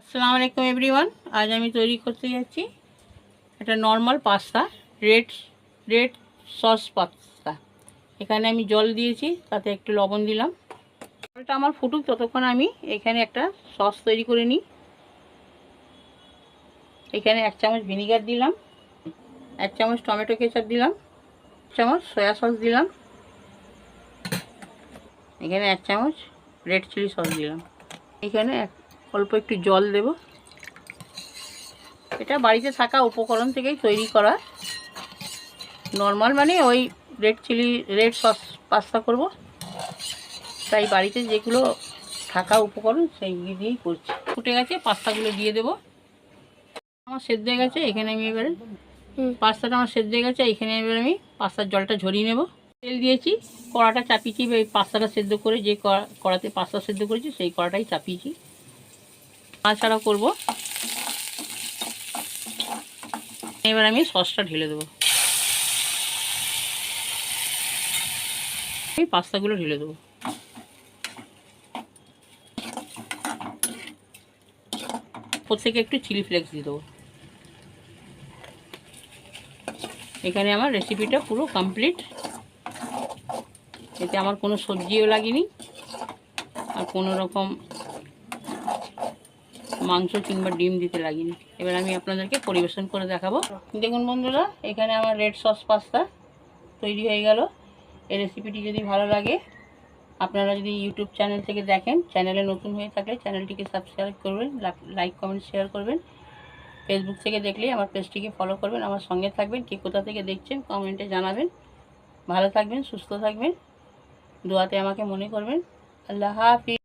আসসালামু আলাইকুম এভরিওয়ান। আজ আমি তৈরি করতে যাচ্ছি একটা normal pasta, red sauce pasta. এখানে আমি জল দিয়েছি, তাতে একটু লবণ দিলাম। জলটা আমার ফুটুক ততক্ষণ আমি এখানে একটা সস তৈরি করে নিই। এখানে 1 চামচ ভিনিগার দিলাম, 1 চামচ টমেটো কেচাপ দিলাম, 1 চামচ সয়া সস দিলাম, এখানে 1 চামচ রেড চিলি সস দিলাম। এখানে অল্প একটু জল দেব। এটা বাড়িতে থাকা উপকরণ থেকেই তৈরি করা, নর্মাল মানে ওই রেড সস পাস্তা করব, তাই বাড়িতে যেগুলো থাকা উপকরণ সেইগুলি দিয়েই করছি। ফুটে গেছে, পাস্তাগুলো দিয়ে দেব। আমার সেদ্ধ হয়ে গেছে, এখানে আমি এবারে পাস্তাটা আমার সেদ্ধ হয়ে গেছে, এখানে এবার আমি পাস্তার জলটা ঝরিয়ে নেব। তেল দিয়েছি, কড়াটা চাপিয়েছি, এই পাস্তাটা সেদ্ধ করে যে কড়াতে পাস্তা সেদ্ধ করেছি সেই কড়াটাই চাপিয়েছি। নাড়াচাড়া করব। এবার আমি সসটা ঢেলে দেবো, এই পাস্তাগুলো ঢেলে দেবো। প্রত্যেকে একটু চিলি ফ্লেক্স দিয়ে দেবো। এখানে আমার রেসিপিটা পুরো কমপ্লিট। এতে আমার কোনো সবজিও লাগেনি, আর কোনো রকম মাংস কিংবা ডিম দিতে লাগেনি। এবার আমি আপনাদেরকে পরিবেশন করে দেখাবো। দেখুন বন্ধুরা, এখানে আমার রেড সস পাস্তা তৈরি হয়ে গেল। এই রেসিপিটি যদি ভালো লাগে, আপনারা যদি ইউটিউব চ্যানেল থেকে দেখেন, চ্যানেলে নতুন হয়ে থাকলে চ্যানেলটিকে সাবস্ক্রাইব করবেন, লাইক কমেন্ট শেয়ার করবেন। ফেসবুক থেকে দেখলে আমার পেজটিকে ফলো করবেন, আমার সঙ্গে থাকবেন। কে কোথা থেকে দেখছেন কমেন্টে জানাবেন। ভালো থাকবেন, সুস্থ থাকবেন, দোয়াতে আমাকে মনে করবেন। আল্লাহ হাফিজ।